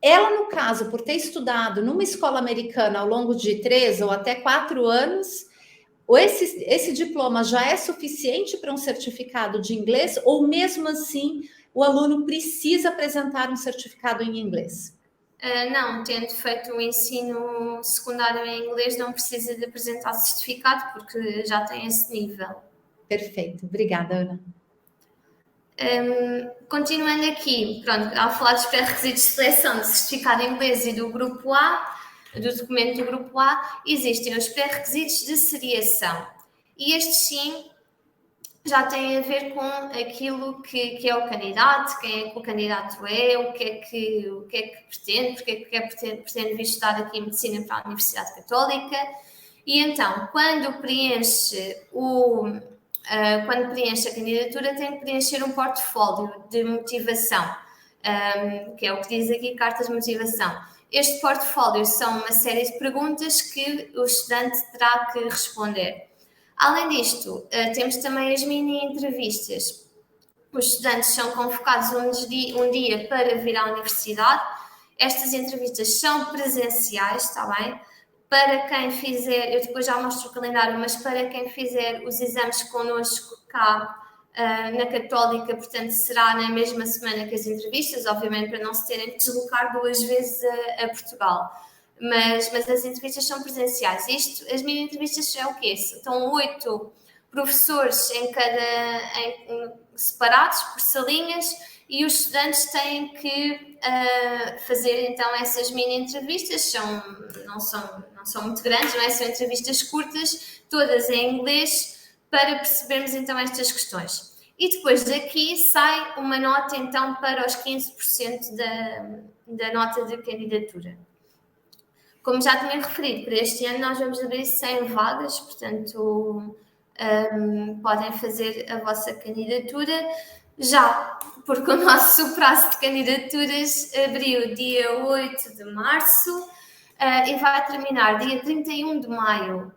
Ela, no caso, por ter estudado numa escola americana ao longo de 3 ou até 4 anos, ou esse diploma já é suficiente para um certificado de inglês, ou mesmo assim o aluno precisa apresentar um certificado em inglês? Não, tendo feito o ensino secundário em inglês, não precisa de apresentar certificado, porque já tem esse nível. Perfeito, obrigada, Ana. Continuando aqui, pronto, ao falar dos pré-requisitos de seleção de certificado em inglês e do grupo A, do documento do grupo A, existem os pré-requisitos de seriação. E estes sim já têm a ver com aquilo que é o candidato, quem é que o candidato é, o que é que pretende, porque é que pretende vir estudar aqui medicina para a Universidade Católica. E então, quando preenche a candidatura, tem que preencher um portfólio de motivação, que é o que diz aqui, carta de motivação. Este portfólio são uma série de perguntas que o estudante terá que responder. Além disto, temos também as mini-entrevistas. Os estudantes são convocados um dia para vir à universidade. Estas entrevistas são presenciais, está bem? Para quem fizer, eu depois já mostro o calendário, mas para quem fizer os exames connosco cá na Católica, portanto, será na mesma semana que as entrevistas, obviamente para não se terem que deslocar 2 vezes a Portugal. Mas as entrevistas são presenciais. As mini-entrevistas é o quê? Estão 8 professores separados por salinhas e os estudantes têm que fazer então essas mini-entrevistas. Não são muito grandes, não é? São entrevistas curtas, todas em inglês, para percebermos então estas questões. E depois daqui sai uma nota então para os 15% da nota de candidatura. Como já tinha referido, para este ano nós vamos abrir 100 vagas, portanto podem fazer a vossa candidatura já, porque o nosso prazo de candidaturas abriu dia 8 de março e vai terminar dia 31 de maio.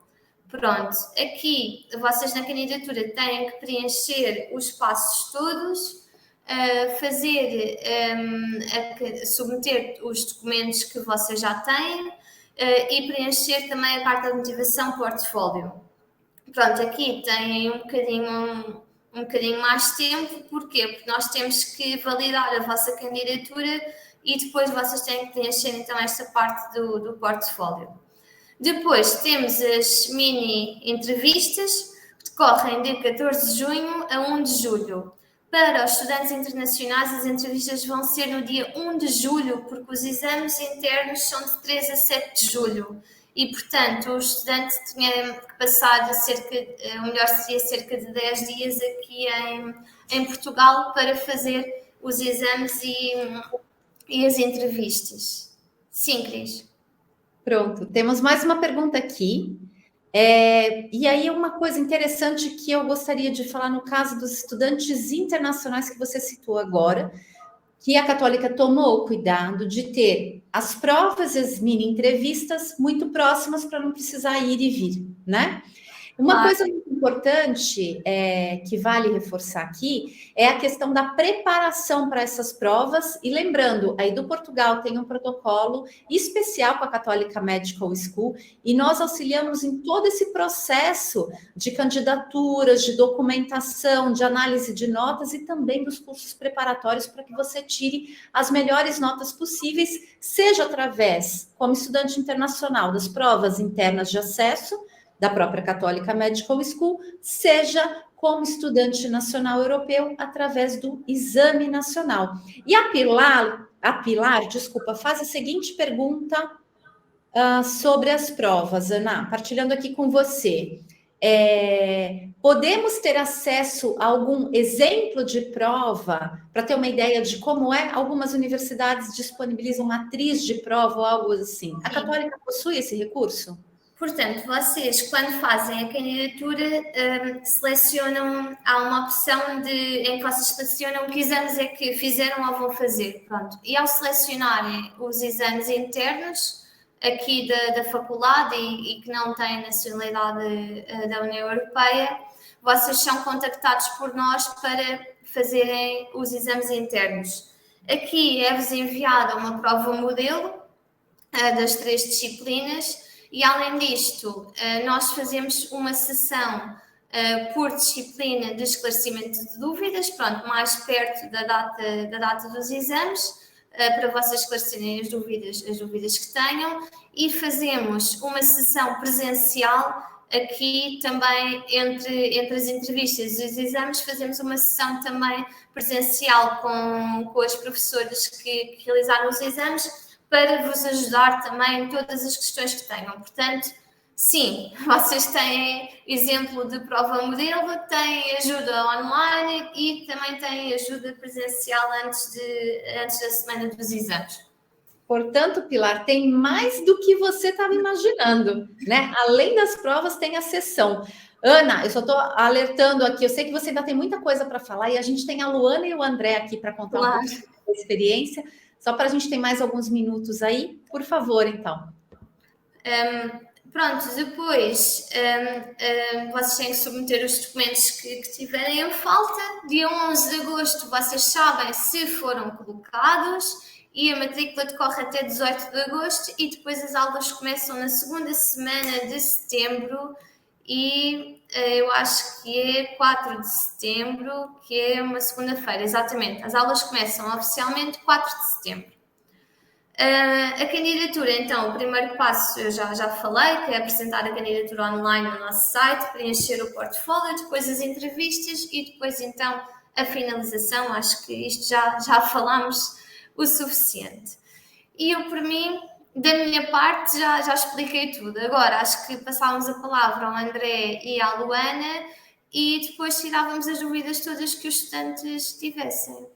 Pronto, aqui vocês na candidatura têm que preencher os passos todos, submeter os documentos que vocês já têm, e preencher também a carta de motivação portfólio. Pronto, aqui tem um bocadinho mais tempo. Porquê? Porque nós temos que validar a vossa candidatura e depois vocês têm que preencher então esta parte do portfólio. Depois temos as mini-entrevistas, que decorrem de 14 de junho a 1 de julho. Para os estudantes internacionais, as entrevistas vão ser no dia 1 de julho, porque os exames internos são de 3 a 7 de julho. E, portanto, o estudante tinha que passar o melhor seria cerca de 10 dias aqui em Portugal para fazer os exames e as entrevistas. Sim, Cris. Pronto, temos mais uma pergunta aqui. E aí uma coisa interessante que eu gostaria de falar no caso dos estudantes internacionais que você citou agora, que a Católica tomou o cuidado de ter as provas e as mini-entrevistas muito próximas para não precisar ir e vir, né? Uma coisa muito importante que vale reforçar aqui é a questão da preparação para essas provas. E lembrando, a Edu Portugal tem um protocolo especial com a Católica Medical School e nós auxiliamos em todo esse processo de candidaturas, de documentação, de análise de notas e também dos cursos preparatórios para que você tire as melhores notas possíveis, seja através, como estudante internacional, das provas internas de acesso da própria Católica Medical School, seja como estudante nacional europeu através do exame nacional. E a Pilar, faz a seguinte pergunta. sobre as provas, Ana, partilhando aqui com você. Podemos ter acesso a algum exemplo de prova para ter uma ideia de como é? Algumas universidades disponibilizam matriz de prova ou algo assim. A Católica possui esse recurso? Portanto, vocês, quando fazem a candidatura, selecionam, há uma opção em que vocês selecionam que exames é que fizeram ou vão fazer, pronto. E ao selecionarem os exames internos aqui da faculdade e que não têm nacionalidade da União Europeia, vocês são contactados por nós para fazerem os exames internos. Aqui é-vos enviada uma prova modelo das 3 disciplinas. E, além disto, nós fazemos uma sessão por disciplina de esclarecimento de dúvidas, pronto, mais perto da data dos exames, para vocês esclarecerem as dúvidas que tenham, e fazemos uma sessão presencial aqui também entre as entrevistas e os exames, fazemos uma sessão também presencial com as professoras que realizaram os exames, para vos ajudar também em todas as questões que tenham. Portanto, sim, vocês têm exemplo de prova modelo, têm ajuda online e também têm ajuda presencial antes da semana dos exames. Portanto, Pilar, tem mais do que você estava imaginando, né? Além das provas, tem a sessão. Ana, eu só estou alertando aqui, eu sei que você ainda tem muita coisa para falar, e a gente tem a Luana e o André aqui para contar um pouco da experiência. Só para a gente ter mais alguns minutos aí, por favor, então. Pronto, depois vocês têm que submeter os documentos que tiverem em falta. Dia 11 de agosto vocês sabem se foram colocados e a matrícula decorre até 18 de agosto e depois as aulas começam na segunda semana de setembro e eu acho que é 4 de setembro, que é uma segunda-feira, exatamente. As aulas começam oficialmente 4 de setembro. A candidatura, então, o primeiro passo eu já falei, que é apresentar a candidatura online no nosso site, preencher o portfólio, depois as entrevistas e depois, então, a finalização. Acho que isto já falámos o suficiente. E eu, por mim, da minha parte, já expliquei tudo. Agora, acho que passávamos a palavra ao André e à Luana e depois tirávamos as dúvidas todas que os estudantes tivessem.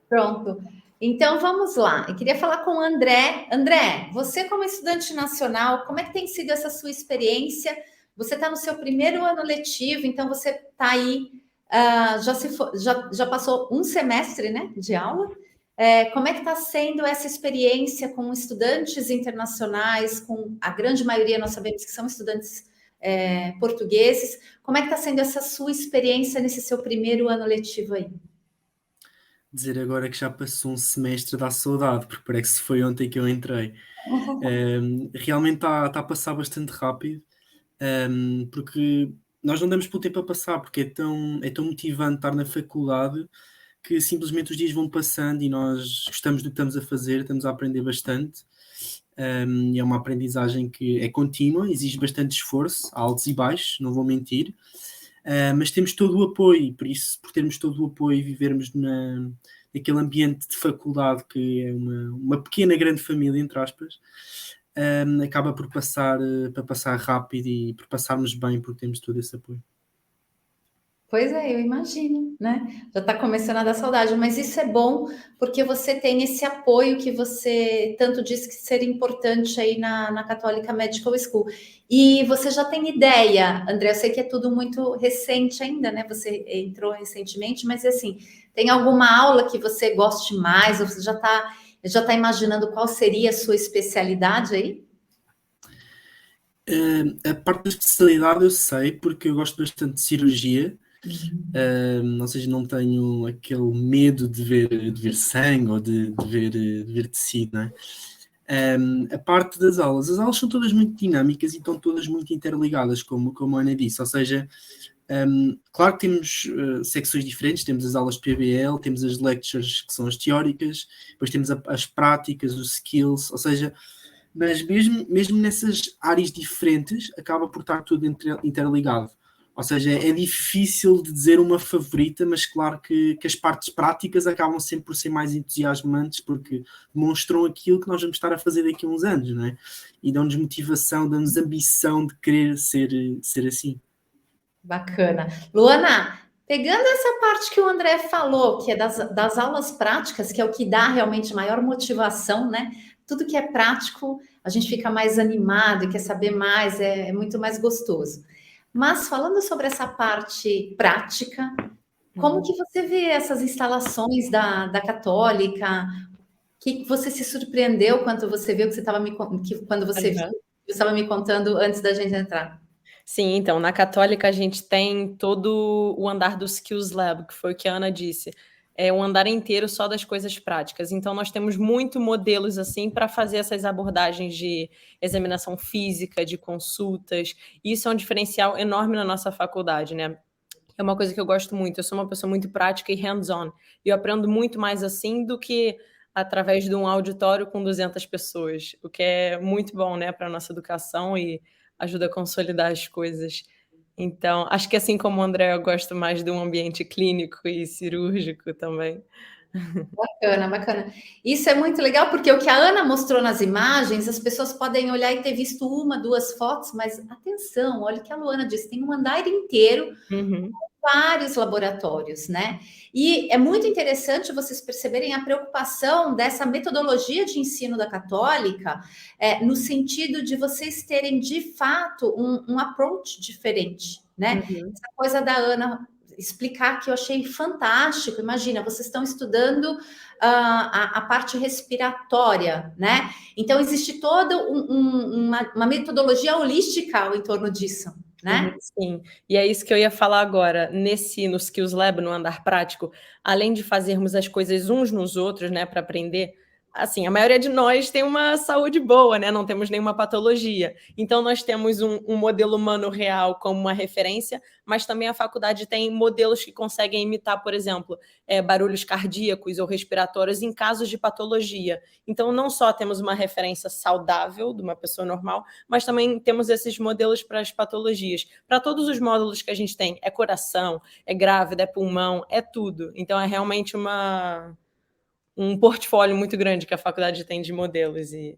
Pronto. Então, vamos lá. Eu queria falar com o André. André, você como estudante nacional, como é que tem sido essa sua experiência? Você está no seu primeiro ano letivo, então você está aí, já passou um semestre, né, de aula. Como é que está sendo essa experiência com estudantes internacionais, com a grande maioria, nós sabemos que são estudantes portugueses. Como é que está sendo essa sua experiência nesse seu primeiro ano letivo aí? Dizer agora que já passou um semestre dá saudade, porque parece que foi ontem que eu entrei. Realmente está a passar bastante rápido, porque nós não damos pelo tempo a passar, porque é tão motivante estar na faculdade que simplesmente os dias vão passando e nós gostamos do que estamos a fazer, estamos a aprender bastante. É uma aprendizagem que é contínua, exige bastante esforço, altos e baixos, não vou mentir. Mas temos todo o apoio, por termos todo o apoio e vivermos naquele ambiente de faculdade que é uma pequena grande família, entre aspas, acaba por passar rápido e por passarmos bem porque temos todo esse apoio. Pois é, eu imagino, né? Já está começando a dar saudade, mas isso é bom porque você tem esse apoio que você tanto disse que seria importante aí na Católica Medical School. E você já tem ideia, André, eu sei que é tudo muito recente ainda, né? Você entrou recentemente, mas assim, tem alguma aula que você goste mais, ou você já tá imaginando qual seria a sua especialidade aí? A parte da especialidade eu sei, porque eu gosto bastante de cirurgia. Ou seja, não tenho aquele medo de ver sangue ou de ver tecido, não é? A parte das aulas, as aulas são todas muito dinâmicas e estão todas muito interligadas, como a Ana disse, ou seja, claro que temos secções diferentes, temos as aulas de PBL, temos as lectures que são as teóricas, depois temos as práticas, os skills, ou seja, mas mesmo nessas áreas diferentes acaba por estar tudo interligado. Ou seja, é difícil de dizer uma favorita, mas claro que as partes práticas acabam sempre por ser mais entusiasmantes, porque demonstram aquilo que nós vamos estar a fazer daqui a uns anos, não é? E dão-nos motivação, dão-nos ambição de querer ser assim. Bacana. Luana, pegando essa parte que o André falou, que é das aulas práticas, que é o que dá realmente maior motivação, né? Tudo que é prático, a gente fica mais animado e quer saber mais, é muito mais gostoso. Mas falando sobre essa parte prática, como que você vê essas instalações da Católica? O que você se surpreendeu quando você viu que você estava quando você viu, Aham. você estava me contando antes da gente entrar? Sim, então, na Católica a gente tem todo o andar do Skills Lab, que foi o que a Ana disse. É um andar inteiro só das coisas práticas. Então, nós temos muito modelos assim para fazer essas abordagens de examinação física, de consultas. Isso é um diferencial enorme na nossa faculdade, né? É uma coisa que eu gosto muito. Eu sou uma pessoa muito prática e hands-on. E eu aprendo muito mais assim do que através de um auditório com 200 pessoas, o que é muito bom, né, para a nossa educação e ajuda a consolidar as coisas. Então, acho que assim como o André, eu gosto mais de um ambiente clínico e cirúrgico também. Bacana, bacana. Isso é muito legal, porque o que a Ana mostrou nas imagens, as pessoas podem olhar e ter visto uma, duas fotos, mas atenção, olha o que a Luana disse, tem um andar inteiro, Uhum. vários laboratórios, né? E é muito interessante vocês perceberem a preocupação dessa metodologia de ensino da Católica, no sentido de vocês terem, de fato, um approach diferente, né? Uhum. Essa coisa da Ana explicar que eu achei fantástico. Imagina, vocês estão estudando a parte respiratória, né? Então, existe toda uma metodologia holística ao entorno disso, né? Sim, e é isso que eu ia falar agora. No Skills Lab, no andar prático, além de fazermos as coisas uns nos outros, né, para aprender, assim, a maioria de nós tem uma saúde boa, né, não temos nenhuma patologia. Então, nós temos um modelo humano real como uma referência, mas também a faculdade tem modelos que conseguem imitar, por exemplo, barulhos cardíacos ou respiratórios em casos de patologia. Então, não só temos uma referência saudável de uma pessoa normal, mas também temos esses modelos para as patologias. Para todos os módulos que a gente tem, é coração, é grávida, é pulmão, é tudo. Então, é realmente um portfólio muito grande que a faculdade tem de modelos e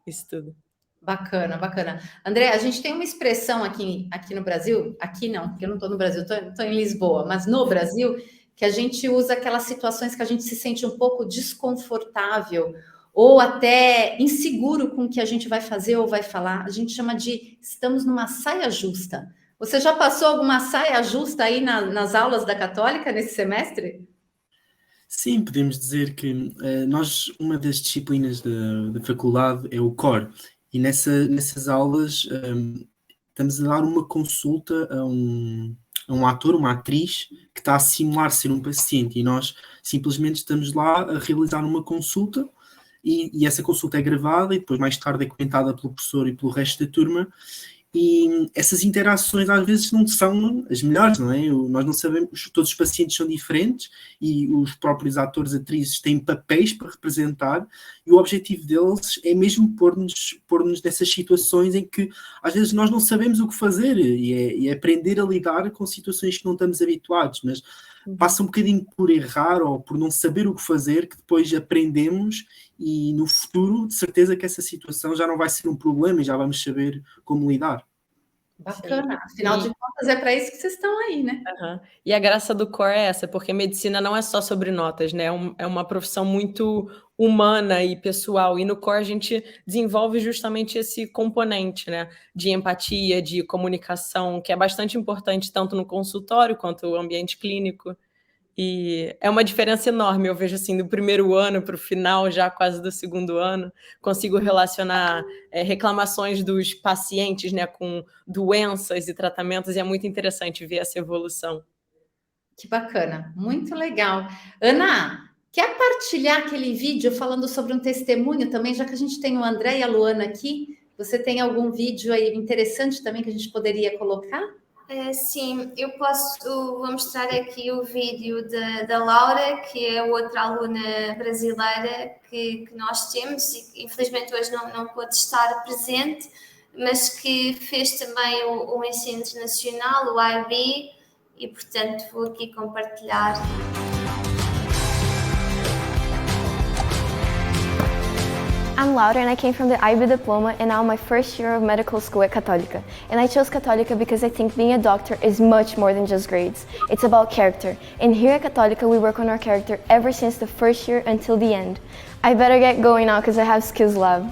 isso tudo. Bacana, bacana. André, a gente tem uma expressão aqui no Brasil, aqui não, porque eu não estou no Brasil, estou em Lisboa, mas no Brasil, que a gente usa aquelas situações que a gente se sente um pouco desconfortável ou até inseguro com o que a gente vai fazer ou vai falar. A gente chama de estamos numa saia justa. Você já passou alguma saia justa aí nas aulas da Católica nesse semestre? Sim, podemos dizer que uma das disciplinas da faculdade é o core, e nessas aulas estamos a dar uma consulta a um ator, uma atriz, que está a simular ser um paciente, e nós simplesmente estamos lá a realizar uma consulta, e essa consulta é gravada, e depois mais tarde é comentada pelo professor e pelo resto da turma. E essas interações às vezes não são as melhores, não é? Nós não sabemos, todos os pacientes são diferentes e os próprios atores, atrizes têm papéis para representar, e o objetivo deles é mesmo pôr-nos nessas situações em que às vezes nós não sabemos o que fazer, e é aprender a lidar com situações que não estamos habituados, mas passa um bocadinho por errar ou por não saber o que fazer, que depois aprendemos, e no futuro de certeza que essa situação já não vai ser um problema e já vamos saber como lidar. Bacana, afinal de contas é para isso que vocês estão aí, né? Uhum. E a graça do core é essa, porque medicina não é só sobre notas, né? É uma profissão muito humana e pessoal, e no core a gente desenvolve justamente esse componente, né? De empatia, de comunicação, que é bastante importante tanto no consultório quanto no ambiente clínico. E é uma diferença enorme, eu vejo assim, do primeiro ano para o final, já quase do segundo ano, consigo relacionar reclamações dos pacientes, né, com doenças e tratamentos, e é muito interessante ver essa evolução. Que bacana, muito legal. Ana, quer partilhar aquele vídeo falando sobre um testemunho também, já que a gente tem o André e a Luana aqui? Você tem algum vídeo aí interessante também que a gente poderia colocar? Sim, vou mostrar aqui o vídeo da Laura, que é outra aluna brasileira que nós temos e que infelizmente hoje não pôde estar presente, mas que fez também o ensino internacional, o IB, e portanto vou aqui compartilhar. I'm Laura and I came from the IB diploma and now my first year of medical school at Católica. And I chose Católica because I think being a doctor is much more than just grades. It's about character. And here at Católica we work on our character ever since the first year until the end. I better get going now because I have skills lab.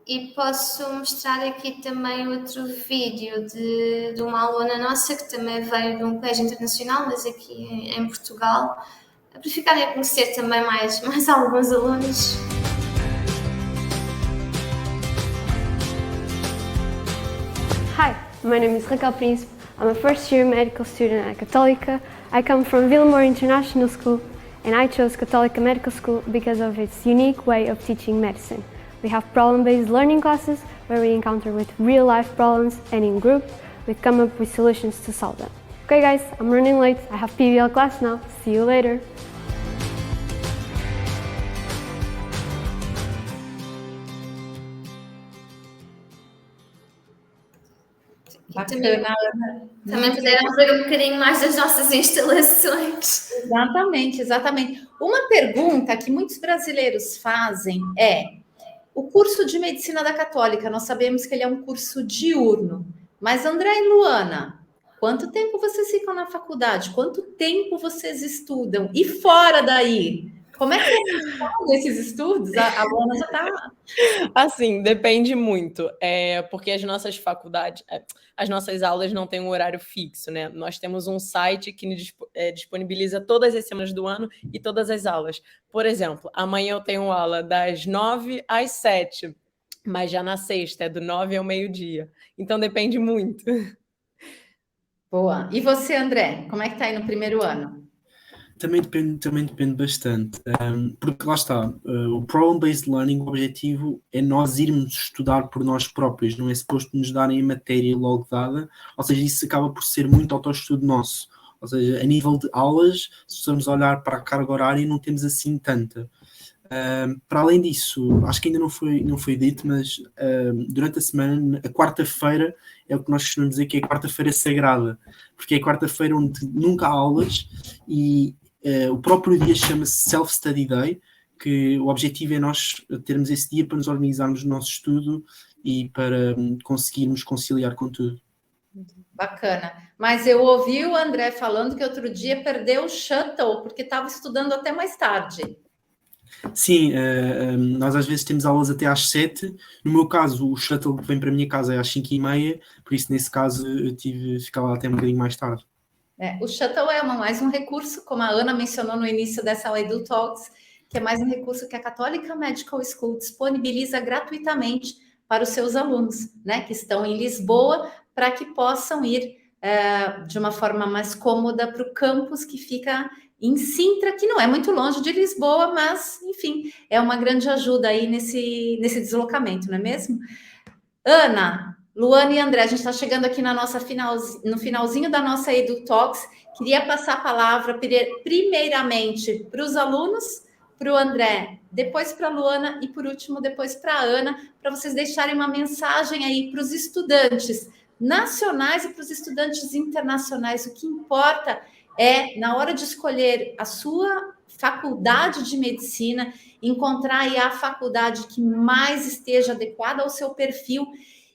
E posso mostrar aqui também outro vídeo de uma aluna nossa que também veio de um colégio internacional, mas aqui em Portugal, para ficarem a conhecer também mais alguns alunos. Hi, my name is Raquel Príncipe. I'm a first year medical student at Católica. I come from Villamor International School and I chose Católica Medical School because of its unique way of teaching medicine. We have problem-based learning classes where we encounter with real-life problems and in group we come up with solutions to solve them. Okay guys, I'm running late. I have PBL class now. See you later. Bacana, Ana. Também puderam ver um bocadinho mais das nossas instalações. Exatamente, exatamente. Uma pergunta que muitos brasileiros fazem é: o curso de medicina da Católica, nós sabemos que ele é um curso diurno, mas André e Luana, quanto tempo vocês ficam na faculdade? Quanto tempo vocês estudam? E fora daí? Como é que são esses estudos? A Luana já está... Assim, depende muito, porque as nossas faculdades, as nossas aulas não têm um horário fixo, né? Nós temos um site que disponibiliza todas as semanas do ano e todas as aulas. Por exemplo, amanhã eu tenho aula das 9 às 7, mas já na sexta é do 9 ao meio-dia. Então depende muito. Boa. E você, André, como é que está aí no primeiro ano? Também depende bastante, porque lá está, o Problem-Based Learning, o objetivo é nós irmos estudar por nós próprios, não é suposto nos darem a matéria logo dada, ou seja, isso acaba por ser muito autoestudo nosso, ou seja, a nível de aulas, se estamos a olhar para a carga horária, não temos assim tanta. Para além disso, acho que ainda não foi dito, mas durante a semana, a quarta-feira é o que nós costumamos dizer que é a quarta-feira sagrada, porque é a quarta-feira onde nunca há aulas e o próprio dia chama-se Self-Study Day, que o objetivo é nós termos esse dia para nos organizarmos no nosso estudo e para conseguirmos conciliar com tudo. Bacana. Mas eu ouvi o André falando que outro dia perdeu o shuttle porque estava estudando até mais tarde. Sim, nós às vezes temos aulas até às 7. No meu caso, o shuttle que vem para a minha casa é às 5h30, por isso nesse caso eu tive de ficar lá até um bocadinho mais tarde. O shuttle é mais um recurso, como a Ana mencionou no início dessa Edu Talks, que é mais um recurso que a Católica Medical School disponibiliza gratuitamente para os seus alunos, né, que estão em Lisboa, para que possam ir de uma forma mais cômoda para o campus que fica em Sintra, que não é muito longe de Lisboa, mas, enfim, é uma grande ajuda aí nesse deslocamento, não é mesmo? Ana, Luana e André, a gente está chegando aqui no finalzinho da nossa Edu Talks. Queria passar a palavra primeiramente para os alunos, para o André, depois para a Luana e, por último, depois para a Ana, para vocês deixarem uma mensagem aí para os estudantes nacionais e para os estudantes internacionais. O que importa é, na hora de escolher a sua faculdade de medicina, encontrar aí a faculdade que mais esteja adequada ao seu perfil.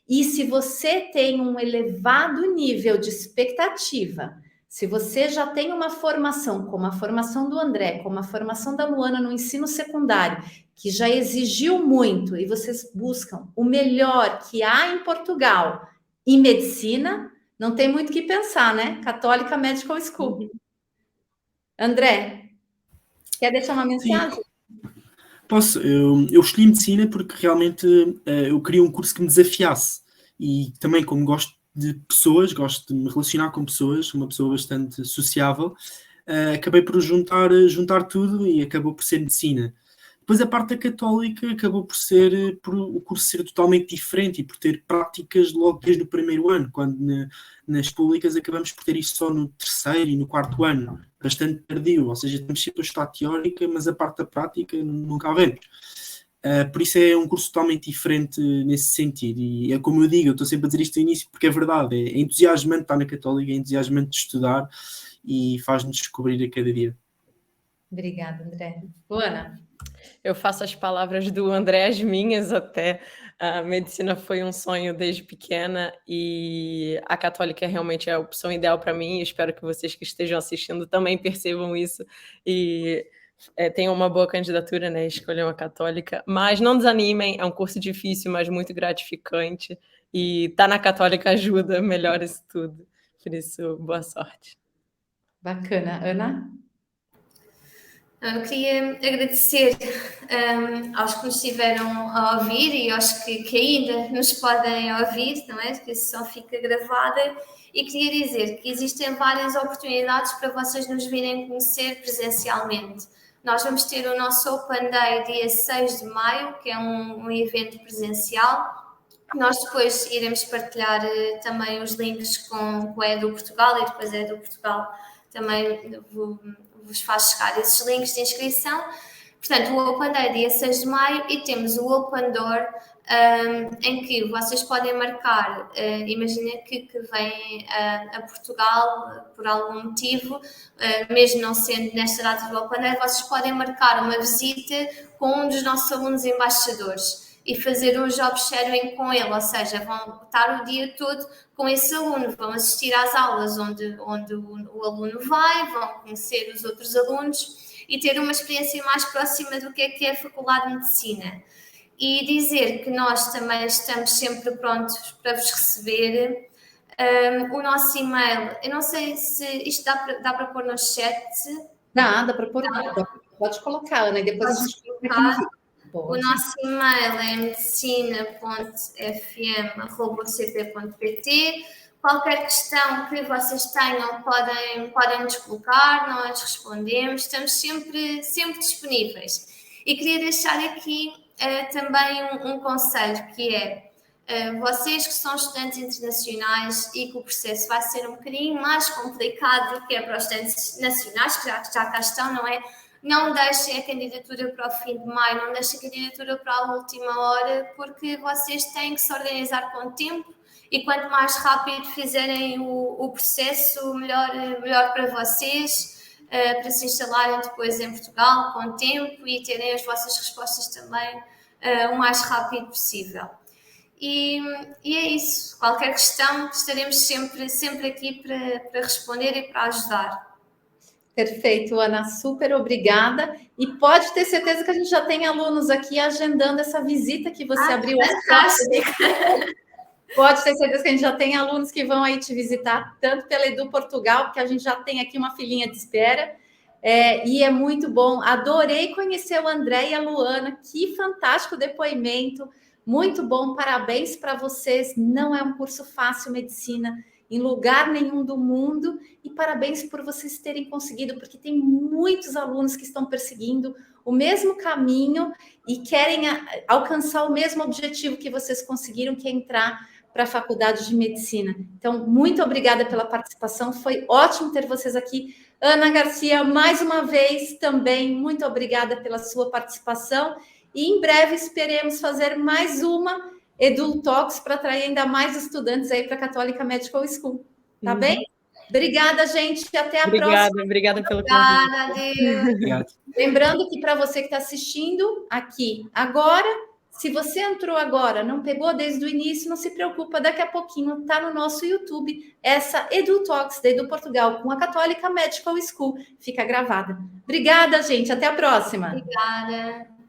E se você tem um elevado nível de expectativa, se você já tem uma formação, como a formação do André, como a formação da Luana no ensino secundário, que já exigiu muito, e vocês buscam o melhor que há em Portugal em medicina, não tem muito o que pensar, né? Católica Medical School. André, quer deixar uma mensagem? Sim. Posso. Eu escolhi medicina porque realmente eu queria um curso que me desafiasse e também, como gosto de pessoas, gosto de me relacionar com pessoas, sou uma pessoa bastante sociável, acabei por juntar tudo e acabou por ser medicina. Depois a parte da Católica acabou por o curso ser totalmente diferente e por ter práticas logo desde o primeiro ano, quando nas públicas acabamos por ter isto só no terceiro e no quarto ano, bastante tardio, ou seja, temos sempre a estudar teórica, mas a parte da prática nunca a vemos. Por isso é um curso totalmente diferente nesse sentido, e é como eu digo, eu estou sempre a dizer isto no início porque é verdade, é entusiasmante estar na Católica, é entusiasmante de estudar e faz-nos descobrir a cada dia. Obrigada, André. Luana? Eu faço as palavras do André as minhas até. A medicina foi um sonho desde pequena e a Católica realmente é a opção ideal para mim. Espero que vocês que estejam assistindo também percebam isso e tenham uma boa candidatura, né? Escolham a Católica. Mas não desanimem, é um curso difícil, mas muito gratificante. E estar na Católica ajuda, melhora isso tudo. Por isso, boa sorte. Bacana. Ana? Eu queria agradecer aos que nos estiveram a ouvir e aos que ainda nos podem ouvir, não é? Que a sessão fica gravada. E queria dizer que existem várias oportunidades para vocês nos virem conhecer presencialmente. Nós vamos ter o nosso Open Day dia 6 de maio, que é um evento presencial. Nós depois iremos partilhar também os links com a Edu Portugal e depois a Edu Portugal também vos faz chegar esses links de inscrição. Portanto, o Open Day é dia 6 de maio e temos o Open Door, em que vocês podem marcar, imagina que vêm a Portugal por algum motivo, mesmo não sendo nesta data do Open Day, vocês podem marcar uma visita com um dos nossos alunos embaixadores e fazer um job sharing com ele, ou seja, vão estar o dia todo com esse aluno, vão assistir às aulas onde o aluno vai, vão conhecer os outros alunos e ter uma experiência mais próxima do que é a Faculdade de Medicina. E dizer que nós também estamos sempre prontos para vos receber. O nosso e-mail, eu não sei se isto dá para pôr no chat. Dá para pôr. Pode colocar, Ana, e depois a gente coloca. O nosso e-mail é medicina.fm@cp.pt. Qualquer questão que vocês tenham podem nos colocar, nós respondemos, estamos sempre disponíveis. E queria deixar aqui também um conselho, que é vocês que são estudantes internacionais e que o processo vai ser um bocadinho mais complicado do que é para os estudantes nacionais, que já cá estão, não é? Não deixem a candidatura para o fim de maio, não deixem a candidatura para a última hora, porque vocês têm que se organizar com o tempo e quanto mais rápido fizerem o processo, melhor para vocês, para se instalarem depois em Portugal com o tempo e terem as vossas respostas também o mais rápido possível. E é isso. Qualquer questão, estaremos sempre aqui para responder e para ajudar. Perfeito, Ana, super obrigada. E pode ter certeza que a gente já tem alunos aqui agendando essa visita que você abriu. Pode ter certeza que a gente já tem alunos que vão aí te visitar, tanto pela Edu Portugal, porque a gente já tem aqui uma filinha de espera. E é muito bom. Adorei conhecer o André e a Luana. Que fantástico depoimento. Muito bom, parabéns para vocês. Não é um curso fácil, medicina, em lugar nenhum do mundo, e parabéns por vocês terem conseguido, porque tem muitos alunos que estão perseguindo o mesmo caminho e querem alcançar o mesmo objetivo que vocês conseguiram, que é entrar para a faculdade de medicina. Então, muito obrigada pela participação, foi ótimo ter vocês aqui. Ana Garcia, mais uma vez, também muito obrigada pela sua participação, e em breve esperemos fazer mais uma Edu Talks para atrair ainda mais estudantes aí para a Católica Medical School. Tá bem? Obrigada, gente. Até a próxima. Obrigada pelo convite. Obrigado. Lembrando que para você que está assistindo aqui agora, se você entrou agora, não pegou desde o início, não se preocupa, daqui a pouquinho está no nosso YouTube essa Edu Talks da Edu Portugal com a Católica Medical School. Fica gravada. Obrigada, gente. Até a próxima. Obrigada.